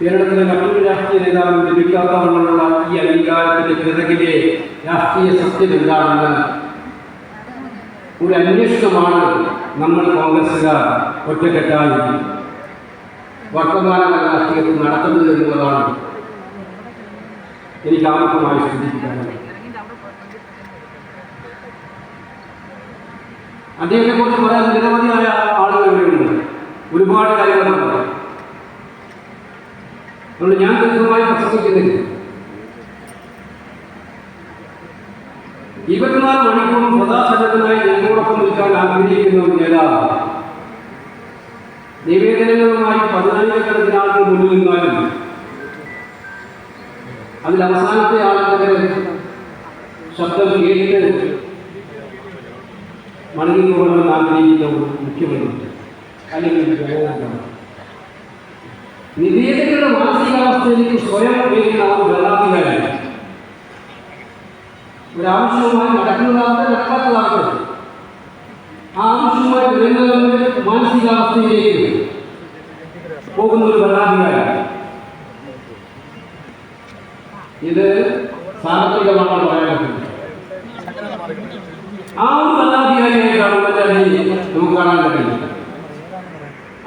കേരളത്തിലെ മറ്റൊരു രാഷ്ട്രീയ നേതാവിന് ലഭിക്കാത്തവണ്ണമുള്ള ഈ അംഗീകാരത്തിന്റെ പിറകിലെ രാഷ്ട്രീയ സത്യം എന്താണെന്ന് ഒരു അന്വേഷണമാണ് നമ്മൾ കോൺഗ്രസുകാർ ഒറ്റക്കെട്ടായി വർത്തമാന രാഷ്ട്രീയത്തിൽ നടത്തുന്നത് എന്നുള്ളതാണ് എനിക്ക് ആമുഖമായി സൂചിപ്പിക്കാനുള്ളത്. അദ്ദേഹത്തെ കുറിച്ച് പറയാൻ നിരവധിയായ ആളുകൾ ഇവിടെയുണ്ട്, ഒരുപാട് കാര്യങ്ങളുണ്ട്. അതുകൊണ്ട് ഞാൻ ദീർഘമായി പ്രസംഗിക്കുന്നില്ല. 24 മണിക്കൂറും സദാസന്നദ്ധമായി ഞങ്ങളോടൊപ്പം നിൽക്കാൻ ആഗ്രഹിക്കുന്ന ഒരു നേതാവ് നിവേദനങ്ങളുമായി 10,000 ആളുകൾ മുന്നിൽ നിന്നാലും അതിൽ അവസാനത്തെ ആളുകളുടെ ശബ്ദം കേട്ട് മടങ്ങി പോകണമെന്ന് ആഗ്രഹിക്കുന്ന മുഖ്യമന്ത്രി അല്ലെങ്കിൽ നിവേദനങ്ങളുടെ മാനസികാവസ്ഥയിലേക്ക് സ്വയം ഉപയോഗിക്കുന്ന ഒരു ഭരണാധികാരി ഒരാവശ്യവുമായി നടക്കാത്തതാകട്ടെ ആ ആവശ്യവുമായി വരുന്നവരുടെ മാനസികാവസ്ഥയിലേക്ക് പോകുന്ന ഒരു ഭരണാധികാരി, ഇത് സാമ്പത്തികമാണ് പറയാൻ ആ ഒരു ഭരണാധികാരിയായിട്ടാണ് നമുക്ക് കാണാൻ കഴിയുന്നത്.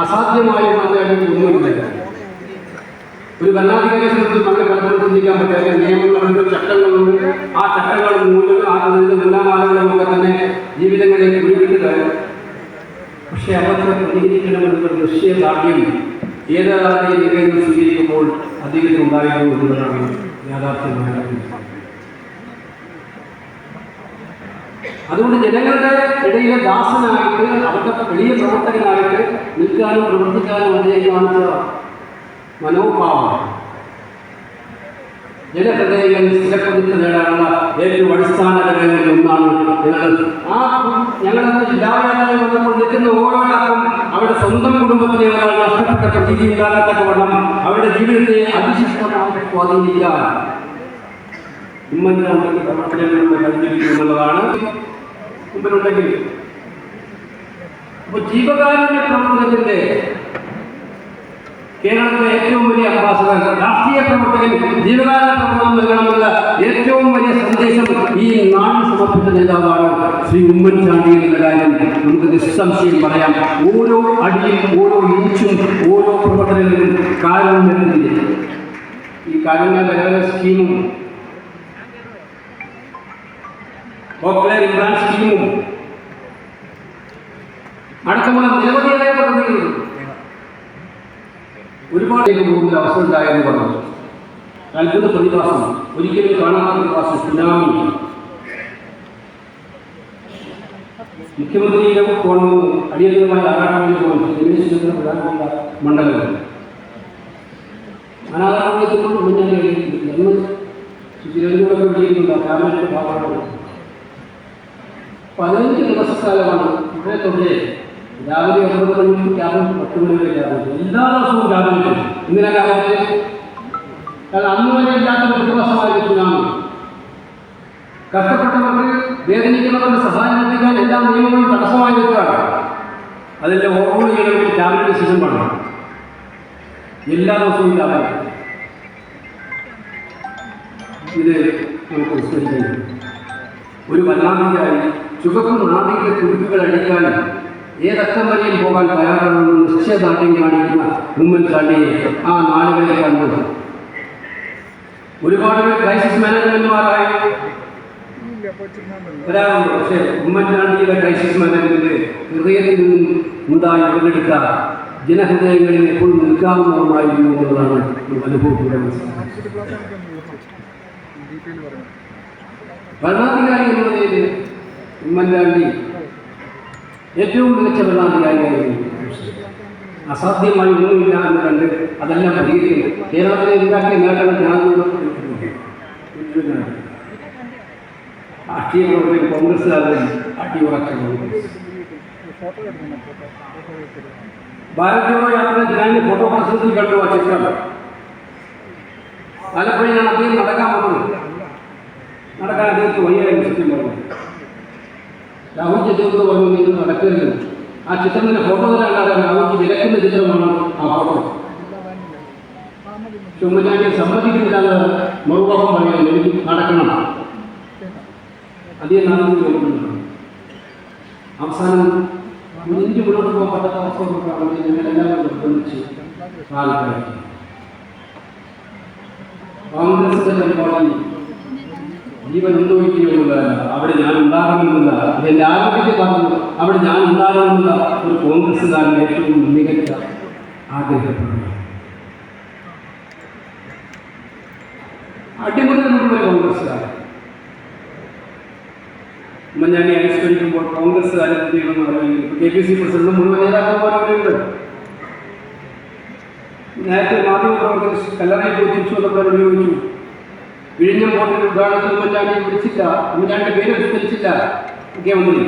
അസാധ്യമായ ഒന്നുമില്ല. ഒരു ഭരണാധികാരിയെ സംബന്ധിച്ച് നമ്മളെ പലപ്പോഴും ചിന്തിക്കാൻ പറ്റാത്ത നിയമങ്ങളുണ്ട്, ചട്ടങ്ങളുണ്ട്. ആ ചട്ടങ്ങൾ നൂലാമാലകളുമൊക്കെ തന്നെ ജീവിതങ്ങളെ കുഴിവിട്ട്. പക്ഷെ അവർക്ക് പ്രതികരിക്കണമെന്നുള്ള നിശ്ചയദാർഢ്യം ഏതൊരാളുടെ നിവേദനം സ്വീകരിക്കുമ്പോൾ അദ്ദേഹത്തിന് ഉണ്ടായിരുന്നു എന്നുള്ളതാണ് യാഥാർത്ഥ്യമായ. അതുകൊണ്ട് ജനങ്ങളുടെ ഇടയിലെ ദാസനായിട്ട് അവരുടെ വലിയ പ്രവർത്തകനായിട്ട് നിൽക്കാനും പ്രവർത്തിക്കാനും അദ്ദേഹം കാണിച്ച മനോഭാവം ജനഹൃദയങ്ങളിൽ സ്ഥിരപ്രതിഷ്ഠ നേടാനുള്ള ഏറ്റവും അടിസ്ഥാന ഘടകങ്ങളിൽ ഒന്നാണ്. ഞങ്ങളത് ജില്ലാവേദന വന്നപ്പോൾ നിൽക്കുന്ന ഓരോരാൾക്കും അവരുടെ സ്വന്തം കുടുംബത്തിനെ ഒരാൾ നഷ്ടപ്പെട്ട പ്രതീതി ഉണ്ടാകത്തക്കവണ്ണം അവരുടെ ജീവിതത്തെ അതിശക്തമായി സ്വാധീനിക്കാൻ ഉമ്മൻചാണ്ടിക്ക് പ്രവർത്തനങ്ങളിലൂടെ കഴിഞ്ഞിരിക്കും എന്നുള്ളതാണ് മുമ്പിലുണ്ടെങ്കിൽ. അപ്പോൾ ജീവകാരുണ്യ പ്രവർത്തനത്തിന്റെ കേരളത്തിലെ ഏറ്റവും വലിയ അംബാസഡർ, രാഷ്ട്രീയ പ്രവർത്തകൻ ജീവകാരുണ്യ പ്രവർത്തനം നൽകണമെന്നുള്ള ഏറ്റവും വലിയ സന്ദേശം ഈ നാടിന് സമർപ്പിച്ച നേതാവാണ് ശ്രീ ഉമ്മൻചാണ്ടി എന്ന കാര്യം നമുക്ക് നിസ്സംശയം പറയാം. ഓരോ അടിയും ഓരോ ഇഞ്ചും ഓരോ പ്രവർത്തനങ്ങളിലും കാര്യം വരുന്നില്ല. ഈ കാരുണ്യ സ്കീമും പോപ്പുലർ ഇംപ്ലാന്റ് സ്കീമും അടക്കമുള്ള നിരവധിയായ പദ്ധതികൾ ഒരുപാട് പോകുന്ന അവസ്ഥ ഉണ്ടായെന്ന് പറഞ്ഞു. അത്ഭുത പ്രതിഭാസം, ഒരിക്കലും കാണാത്ത പ്രതിഭാസം, സുനാമി. മുഖ്യമന്ത്രിയുടെ പോണു അടിയന്തരമായി ആരാധനയിൽ പോകുന്നു പ്രധാനപ്പെട്ട മണ്ഡലങ്ങൾ അനാഥാരത്തിൽ മുന്നണി എന്ന് തിരുവനന്തപുരം വിളിക്കുന്നുണ്ട്. ക്യാബിനറ്റ് ഭാഗമാണ്. 15 ദിവസക്കാലമാണ് ഇവിടെ തൊട്ടേ രാവിലെ 9 മണിക്ക് ക്യാബിനറ്റ് 10 മണി വരെ ക്യാബിനറ്റ്, എല്ലാ ദിവസവും ക്യാബിനറ്റ്. ഇങ്ങനെ ക്യാബിനറ്റ് കാരണം അന്ന് വരെ ഇല്ലാത്ത പ്രതിഭാസമായിരുന്നു സുനാമി. കഷ്ടപ്പെട്ടവർക്ക് വേദനിക്കുന്നവർക്ക് സഹായം എത്തിക്കാൻ എല്ലാ നിയമങ്ങളും തടസ്സമായി നിൽക്കുകയാണ്. അതിൻ്റെ ഓർമ്മ ചെയ്യണമെങ്കിൽ ക്യാബിനറ്റ് ഡിസിഷൻ വേണം. എല്ലാ ദിവസവും ക്യാബിനറ്റ്. ഇത് നമുക്ക് വിസ്മരിക്കുന്നു. ഒരു ഭരണാധികാരി ചുവപ്പ് നാടിൻ്റെ കുരുക്കുകൾ അടിക്കാനും ഏതക്കം വരെയും പോകാൻ തയ്യാറാണെന്ന് നിശ്ചയദാർഢ്യം കാണിക്കുന്ന ഉമ്മൻചാണ്ടിയെ ആ നാടുകളെ കണ്ടു. ഒരുപാട് ക്രൈസിസ് മാനേജ്മെന്റുമാരായി വരാറുണ്ട്. പക്ഷേ ഉമ്മൻചാണ്ടിയുടെ ക്രൈസിസ് മാനേജ്മെന്റ് ഹൃദയത്തിൽ നിന്നും ഉണ്ടായി ഉടലെടുത്ത ജനഹൃദയങ്ങളിൽ എപ്പോഴും നിൽക്കാവുന്നതുമായിരുന്നു എന്നുള്ളതാണ് അനുഭവത്തിലൂടെ മനസ്സിലാക്കുന്നത്. ഭരണാധികാരി എന്ന നിലയിൽ ഉമ്മൻചാണ്ടി ഏറ്റവും മികച്ച ഭരണാധികാരിയായിരുന്നു. അസാധ്യമായി ഒന്നുമില്ല എന്ന് കണ്ട് അതെല്ലാം പരിഹരിക്കുന്നു. കേരളത്തിലെ ഉണ്ടാക്കിയ നേട്ടങ്ങൾ രാഷ്ട്രീയ പ്രവർത്തകർ കോൺഗ്രസ്സുകാരുടെ അടിയുറച്ച ഭാരത് ജോഡോ യാത്ര ഞാൻ ഫോട്ടോ പ്രദർശനത്തിൽ കണ്ടു. ആ ചിത്രം പലപ്പോഴും അദ്ദേഹം നടക്കാൻ അദ്ദേഹത്തിന് വയ്യായിരുന്നു. സത്യം പറഞ്ഞു രാഹുൽജി അദ്ദേഹത്തിന് പറഞ്ഞു നിങ്ങൾ നടക്കരുത്. ആ ചിത്രത്തിൻ്റെ ഫോട്ടോ തരാണ്ടാകാൻ രാഹുൽജി വിലക്കുന്ന ചിത്രമാണ് ആ ഫോട്ടോ. ഉമ്മൻചാണ്ടി സമ്മതിക്കുന്നില്ല എന്ന് മറുഭാഗം പറയുന്നത് എനിക്ക് നടക്കണം. അധികം നടന്നു. അവസാനം എനിക്ക് മുന്നോട്ട് പോകാൻ പറ്റാത്ത അവസ്ഥ ഞങ്ങളെല്ലാവരും നിർബന്ധിച്ച് കാലത്താക്കി. കോൺഗ്രസിന്റെ പരിപാടി ജീവൻ ഉന്നയിക്കുകയുള്ള അവിടെ ഞാൻ ഉണ്ടാകണമെന്നില്ല, അതെന്റെ ആരോഗ്യത്തെ പറഞ്ഞു അവിടെ ഞാൻ ഉണ്ടാകണമെന്നില്ല ഒരു കോൺഗ്രസ്സുകാരൻ ഏറ്റവും മികച്ച ആഗ്രഹപ്പെടുന്നു. അടിമുതലുള്ള കോൺഗ്രസ്സുകാരൻ ഉമ്മൻചാണ്ടി അനുസ്മരിക്കുമ്പോൾ കോൺഗ്രസ്സുകാരൻ എന്ന് പറയുന്നത് KPC പ്രസിഡന്റ് മുഴുവൻ നേതാക്കന്മാരുണ്ട്. നേരത്തെ മാധ്യമപ്രവർത്തകർ കല്ലറയിൽ പോയി തിരിച്ചു വന്നപ്പോൾ ഉപയോഗിച്ചു. വിഴിഞ്ഞം പോർട്ടിന്റെ ഉദ്ഘാടനത്തിൽ ഉമ്മൻചാണ്ടി വിളിച്ചില്ല, ഉമ്മൻചാണ്ടിയുടെ പേര് വിസ്തരിച്ചില്ല മുഖ്യമന്ത്രി.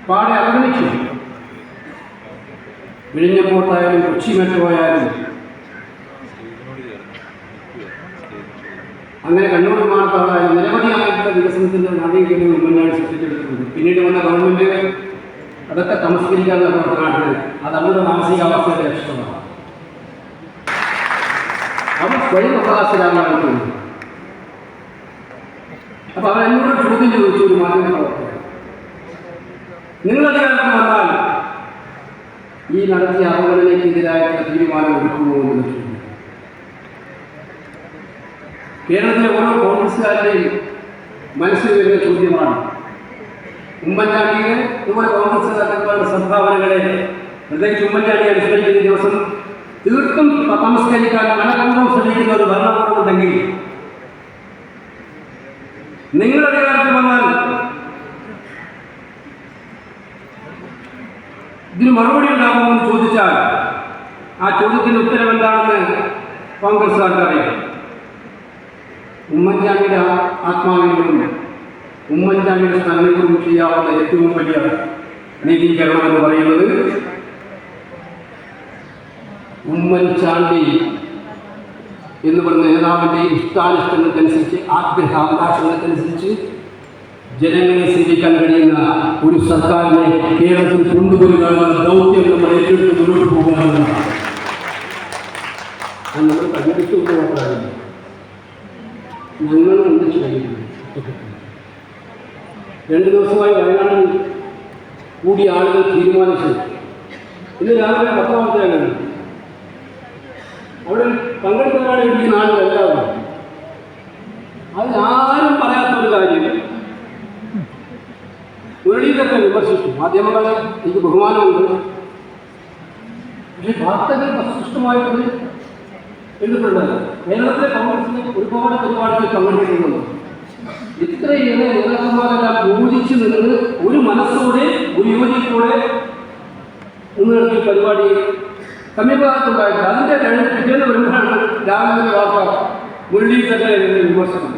പാടെ അവഗണിച്ചു. വിഴിഞ്ഞം പോർട്ടായാലും കൊച്ചി മെട്രോ ആയാലും അങ്ങനെ കണ്ണൂർ വിമാനത്താവളായാലും നിരവധിയായിട്ടുള്ള വികസനത്തിന്റെ നാടകീകരണം ഉമ്മൻചാണ്ടി സൃഷ്ടിച്ചെടുത്തിട്ടുണ്ട്. പിന്നീട് വന്ന ഗവൺമെന്റ് അതൊക്കെ തമസ്കരിക്കാനുള്ള പ്രവർത്തനമാണ്. അത് അവരുടെ മാനസികാവസ്ഥയുടെ ലക്ഷണമാണ്. അവർ സ്വയം അവകാശരാണ് തോന്നുന്നു. അപ്പൊ അവരെന്നോട് ചോദ്യം ചോദിച്ചു ഒരു മാധ്യമ പ്രവർത്തകർ, നിങ്ങളധികാരത്തിൽ വന്നാൽ ഈ നടത്തിയ അവഗണനയ്ക്കെതിരായിട്ടുള്ള തീരുമാനം എടുക്കുമോ എന്ന് ചോദിച്ചു. കേരളത്തിലെ ഓരോ കോൺഗ്രസ്സുകാരുടെയും മനസ്സിൽ വരുന്ന ചോദ്യമാണ്. ഉമ്മൻചാണ്ടിയെ ഇതുപോലെ കോൺഗ്രസ് നേതാക്കന്മാരുടെ സംഭാവനകളെ പ്രത്യേകിച്ച് ഉമ്മൻചാണ്ടി അനുസ്മരിക്കുന്ന ദിവസം തീർത്തും തമസ്കരിക്കാൻ മനഃപൂർവ്വം ശ്രമിക്കുന്ന ഒരു ഭരണകൂടമുണ്ടെങ്കിൽ നിങ്ങളുടെ അധികാരത്തിൽ വന്നാൽ ഇതിന് മറുപടി ഉണ്ടാകുമോ എന്ന് ചോദിച്ചാൽ ആ ചോദ്യത്തിന് ഉത്തരം എന്താണെന്ന് കോൺഗ്രസ്സുകാർക്ക് അറിയാം. ഉമ്മൻചാണ്ടിയുടെ ആത്മാവിനോടും ഉമ്മൻചാണ്ടിയുടെ സ്ഥാനങ്ങളോടും ചെയ്യാവുന്ന ഏറ്റവും വലിയ നീതീകരണം എന്ന് പറയുന്നത് ഉമ്മൻചാണ്ടി എന്ന് പറയുന്ന നേതാവിൻ്റെ ഇഷ്ടാനിഷ്ടങ്ങൾക്കനുസരിച്ച് ആഗ്രഹാവകാശങ്ങൾക്കനുസരിച്ച് ജനങ്ങളെ സേവിക്കാൻ കഴിയുന്ന ഒരു സർക്കാരിനെ കേരളത്തിൽ കൊണ്ടുവരിക എന്ന ദൗത്യം നമ്മൾ ഏറ്റെടുത്ത് മുന്നോട്ട് പോകുക എന്നതാണ്. നമ്മൾ കണ്ടുപിടിച്ചുകൊണ്ട് മാത്രമല്ല, ഞങ്ങൾ ഒന്നിച്ചു കഴിയുന്നു. 2 ദിവസമായി വയനാട്ടിൽ കൂടിയ ആളുകൾ തീരുമാനിച്ചു. ഇന്ന് രാവിലെ 10 അവിടെ പങ്കെടുക്കുന്നവരാണ് ഇരിക്കുന്ന ആളുകളെല്ലാവരും. അതിനാരും പറയാത്തൊരു കാര്യം മുരളീധരനെ വിമർശിച്ചു. മാധ്യമങ്ങളെ എനിക്ക് ബഹുമാനമുണ്ട്, പക്ഷേ വാർത്തകൾ വസ്തുനിഷ്ഠമായിട്ട് എഴുതിട്ടുണ്ട്. കേരളത്തിലെ കോൺഗ്രസിന് ഒരുപാട് പരിപാടികൾ പങ്കെടുക്കുന്നുണ്ട്. ഇത്രയേറെ നേതാക്കന്മാരെല്ലാം യോജിച്ച് നിന്ന് ഒരു മനസ്സോടെ ഒരു യോജിപ്പോടെ നടത്തിയ പരിപാടി സമീപകാലത്തുണ്ടായിട്ട് അതിൻ്റെ പിറ്റേന്ന് വരുമ്പോഴാണ് രാവിലെ വാർത്ത മുരളീധരനെ വിമർശനം.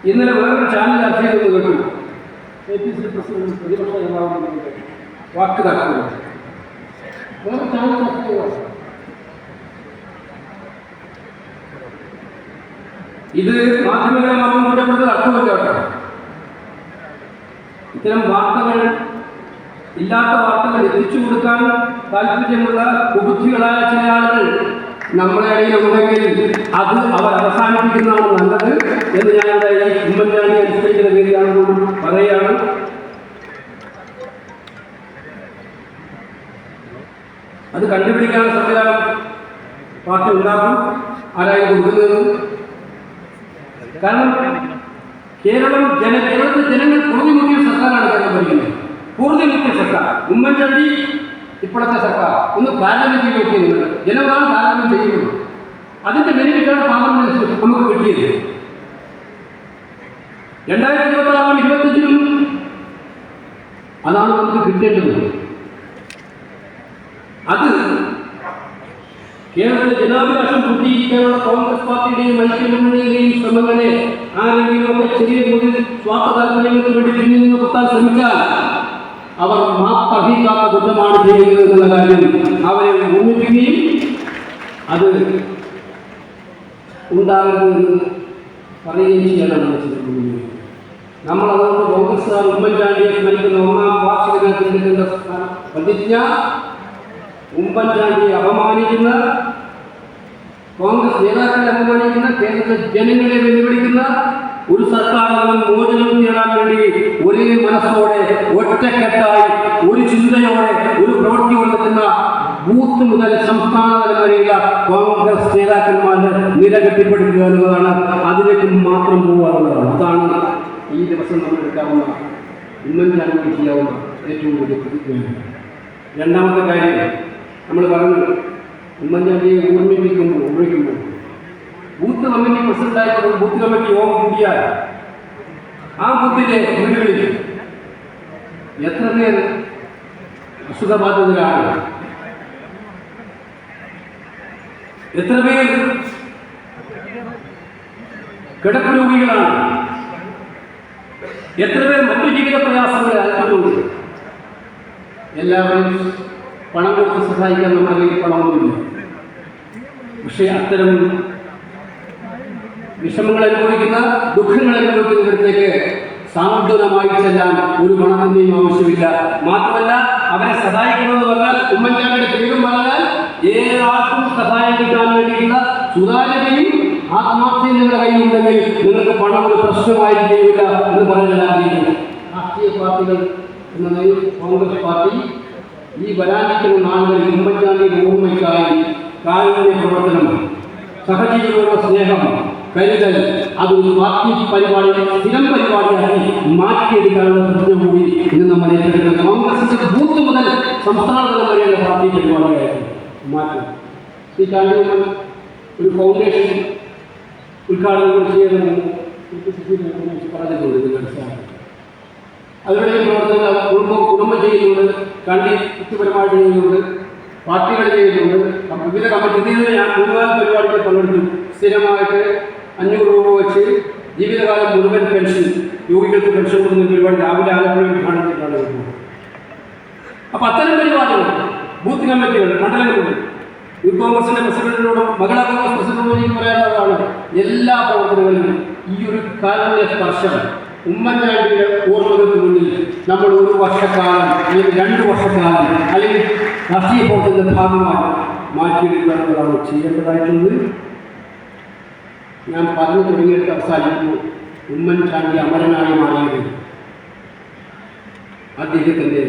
ഇന്നലെ വേറൊരു ചാനൽ ചർച്ച ചെയ്തെന്ന് കേട്ടു. KPC പ്രസിഡന്റ് പ്രതിപക്ഷ നേതാവിന്റെ വാക്ക് തട്ടുക. വേറെ ചാനൽ ചർച്ച ചെയ്യുക. ഇത് മാധ്യമങ്ങളെ മാത്രം കുറ്റപ്പെടുന്നത് അർത്ഥമില്ല. ഇത്തരം വാർത്തകൾ, ഇല്ലാത്ത വാർത്തകൾ എത്തിച്ചു കൊടുക്കാൻ താല്പര്യമുള്ള കുബുദ്ധികളായ ചില ആളുകൾ നമ്മുടെ ഇടയിലുണ്ടെങ്കിൽ അത് അവർ അവസാനിപ്പിക്കുന്നതാണ് നല്ലത് എന്ന് ഞാനിവിടെ ഈ ഉമ്മൻചാണ്ടി അനുസരിക്കുന്ന രീതിയാണെന്നും പറയുകയാണ്. അത് കണ്ടുപിടിക്കാനുള്ള സംവിധാനം പാർട്ടി ഉണ്ടാക്കും. ആരായി കൊടുക്കുന്നത്? കാരണം കേരളത്തിൽ ജനങ്ങൾ പൂർത്തിമുട്ടിയ സർക്കാരാണ് കേരളം ഭരിക്കുന്നത്. പൂർത്തിമുട്ടിയ സർക്കാർ. ഉമ്മൻചാണ്ടി ഇപ്പോഴത്തെ സർക്കാർ ഒന്ന് പാർലമെന്റിൽ നോക്കിയത് ജനങ്ങളാണ് പാർലമെന്റ് ചെയ്യുന്നത്. അതിന്റെ ബെനിഫിറ്റാണ് പാർലമെന്റ് നമുക്ക് കിട്ടിയത്. 2026-25 അതാണ് നമുക്ക് കിട്ടേണ്ടത്. അത് കേരളത്തിലെ ജനാഭിലാഷം പൂർത്തീകരിക്കാനുള്ള കോൺഗ്രസ് പാർട്ടിയുടെയും ഐക്യമുന്നണിയുടെയും ശ്രമങ്ങളെ ആരെങ്കിലുമൊക്കെ ചെറിയ മുതൽ സ്വാർത്ഥ താല്പര്യങ്ങൾക്ക് വേണ്ടി പിന്നിൽ നിന്ന് കുത്താൻ ശ്രമിച്ചാൽ അവർ മാപ്പർഹിക്കാത്ത കുറ്റമാണ് ചെയ്യുന്നത് എന്നുള്ള കാര്യം അവരെ ഓർമ്മിപ്പിക്കുകയും അത് ഉണ്ടാകുന്നതെന്ന് പറയുകയും ചെയ്യാനാണ് ചിന്തിക്കുന്നത്. നമ്മളതുകൊണ്ട് കോൺഗ്രസ്സുകാർ ഉമ്മൻചാണ്ടിയെ സ്മരിക്കുന്ന 1-ാം വാർഷികത്തിൻ്റെ പ്രതിജ്ഞ ഉമ്മൻചാണ്ടിയെ അപമാനിക്കുന്ന, കോൺഗ്രസ് നേതാക്കളെ അപമാനിക്കുന്ന, കേരളത്തിലെ ജനങ്ങളെ വെല്ലുവിളിക്കുന്ന ഒരു സർക്കാരിൽ മോചനം നേടാൻ വേണ്ടി ഒരേ മനസ്സോടെ ഒറ്റക്കെട്ടായി ഒരു ചിന്തയോടെ ഒരു പ്രവൃത്തി കൊണ്ടെത്തുന്ന ബൂത്ത് മുതൽ സംസ്ഥാന തലം വരെയുള്ള കോൺഗ്രസ് നേതാക്കന്മാരുടെ നില കെട്ടിപ്പടുക്കുക എന്നുള്ളതാണ്. അതിലേക്ക് മാത്രം പോകാറുള്ളതാണ്. അതാണ് ഈ ദിവസം നമ്മൾ എടുക്കാവുന്ന ഉമ്മൻചാണ്ടി ചെയ്യാവുന്ന ഏറ്റവും വലിയ പ്രതിജ്ഞയാണ്. രണ്ടാമത്തെ കാര്യം നമ്മൾ പറഞ്ഞു, ഉമ്മൻചാണ്ടിയെ ഓർമ്മിക്കുമ്പോൾ ബൂത്ത് കമ്മിറ്റി പ്രസിഡന്റായിട്ട് ബൂത്ത് കമ്മിറ്റി യോഗം കൂടിയാൽ ആ ബൂത്തിലെ വീടുകളിൽ എത്ര പേർ അസുഖബാധിതരാണ്, എത്ര പേർ കിടപ്പ് രോഗികളാണ്, എത്ര പേർ മറ്റു ജീവിത പ്രയാസങ്ങളെ അലട്ടുന്നുണ്ട്. എല്ലാവരും പണം കൊടുത്ത് സഹായിക്കാൻ നമ്മുടെ കയ്യിൽ പണമൊന്നുമില്ല. പക്ഷേ അത്തരം വിഷമങ്ങൾ അനുഭവിക്കുന്ന, ദുഃഖങ്ങൾ അനുഭവിക്കുന്നതിടത്തേക്ക് സാന്ത്വനമായി ചെല്ലാൻ ഒരു പണത്തിൻ്റെയും ആവശ്യമില്ല. മാത്രമല്ല, അവരെ സഹായിക്കണമെന്ന് പറഞ്ഞാൽ ഉമ്മൻചാണ്ടിയുടെ പേരും പറഞ്ഞാൽ ഏതൊരാൾക്കും സഹായം കിട്ടാൻ വേണ്ടിയുള്ള സുതാര്യതയും ആത്മാർത്ഥതയും നിങ്ങളുടെ കയ്യിലുണ്ടെങ്കിൽ നിങ്ങൾക്ക് പണം ഒരു പ്രശ്നമായിരിക്കില്ല എന്ന് പറയാൻ ആഗ്രഹിക്കുന്നു. രാഷ്ട്രീയ പാർട്ടികൾ എന്ന നിലയിൽ കോൺഗ്രസ് പാർട്ടി ഈ വരാനിരിക്കുന്ന നാളുകളിൽ ഉമ്മൻചാണ്ടിയുടെ ഓർമ്മയ്ക്കായി കാരുണ്യ പ്രവർത്തനം, സഹജീവികളുടെ സ്നേഹം, കരുതൽ, അതൊരു പാർട്ടി പരിപാടി, സ്ഥിരം പരിപാടിയാക്കി മാറ്റിയെടുക്കാനുള്ള പ്രശ്നം കൂടി ഇന്ന് നമ്മൾ ഏറ്റെടുക്കുന്നത്. കോൺഗ്രസിന്റെ ബൂത്ത് മുതൽ സംസ്ഥാന തലം വരെയുള്ള പാർട്ടി പരിപാടിയായിട്ട് മാറ്റും. ഈ കാര്യം ഒരു ഫൗണ്ടേഷൻ ഉദ്ഘാടനം ചെയ്യുന്നത് പറഞ്ഞിട്ടുണ്ട്. ഇത് മനസ്സിലാക്കി അവരുടെ പ്രവർത്തനങ്ങൾ കുടുംബം ചെയ്യുന്നുണ്ട്, കണ്ടി വ്യക്തിപരമായിട്ട് ചെയ്യുന്നുണ്ട്, പാർട്ടികൾ ചെയ്യുന്നുണ്ട്, വിവിധ കമ്മിറ്റി. ഞാൻ മുഴുവൻ പരിപാടികൾ പങ്കെടുത്തു. സ്ഥിരമായിട്ട് 500 രൂപ വെച്ച് ജീവിതകാലം മുഴുവൻ പെൻഷൻ, രോഗികൾക്ക് പെൻഷൻ കൊടുക്കുന്ന പരിപാടി രാവിലെ ആലപ്പുഴ ഉദ്ഘാടനത്തിലാണ് വരുന്നത്. അപ്പം അത്തരം പരിപാടികൾ ബൂത്ത് കമ്മിറ്റികൾ, മണ്ഡലങ്ങളുണ്ട്. യൂത്ത് കോൺഗ്രസിന്റെ പ്രസിഡന്റിനോടും മഹിളാ കോൺഗ്രസ് പ്രസിഡന്റിനോടും എനിക്ക് പറയാനുള്ളതാണ്, എല്ലാ പ്രവർത്തനങ്ങളിലും ഈ ഒരു കാരുണ്യ സ്പർശം ഉമ്മൻചാണ്ടിയുടെ ഓർമ്മകൾക്ക് മുന്നിൽ നമ്മൾ 1 വർഷക്കാലം അല്ലെങ്കിൽ 2 വർഷക്കാലം അല്ലെങ്കിൽ രാഷ്ട്രീയ പ്രവർത്തനത്തിന്റെ ഭാഗമായി മാറ്റിയെടുക്കാനുള്ളതാണ് ചെയ്യേണ്ടതായിട്ടുള്ളത്. ഞാൻ പറഞ്ഞു തുടങ്ങിയിട്ട് അവസാനിക്കുന്നു. ഉമ്മൻചാണ്ടി അമരനായി മാറിയത് അദ്ദേഹത്തിൻ്റെ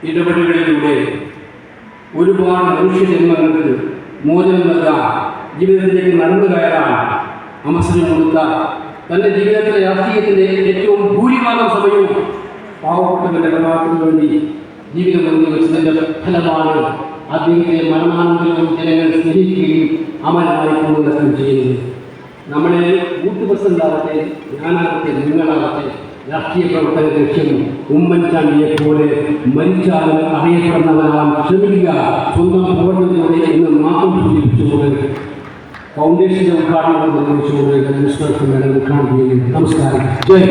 ഇടപെടലുകളിലൂടെ ഒരുപാട് മനുഷ്യജന്മങ്ങൾക്ക് മോചനം നൽകാൻ, ജീവിതത്തിലേക്ക് നടന്നു കയറാൻ അവസരം കൊടുത്ത, തൻ്റെ ജീവിതത്തിലെ രാഷ്ട്രീയത്തിൻ്റെ ഏറ്റവും ഭൂരിഭാഗം സമയവും പാവപ്പെട്ടവരുടെ കലാപത്തിന് വേണ്ടി ജീവിതം നിർവഹിച്ചതിൻ്റെ ഫലമാണ് അദ്ദേഹത്തെ മരണാനന്തരവും ജനങ്ങൾ സ്നേഹിക്കുകയും അമരമായി കൊണ്ടുവരുകയും ചെയ്യുന്നത്. നമ്മളെ ബൂത്ത് പ്രസിഡന്റാവട്ടെ, ഞാനാകട്ടെ, നിങ്ങളാകട്ടെ, രാഷ്ട്രീയ പ്രവർത്തന ലക്ഷ്യം ഉമ്മൻചാണ്ടിയെ പോലെ മരിച്ചാലും അറിയപ്പെടുന്നവരാകാൻ ശ്രമിക്കുക. സ്വന്തം പ്രവർത്തനത്തിലൂടെ ഇന്ന് മാത്രം സൂചിപ്പിച്ചുകൊണ്ട് ഫൗണ്ടേഷന്റെ ഉദ്ഘാടനം നിർവഹിച്ചുകൊണ്ട് ഉദ്ഘാടനം ചെയ്യുന്നു. നമസ്കാരം. ജയ്.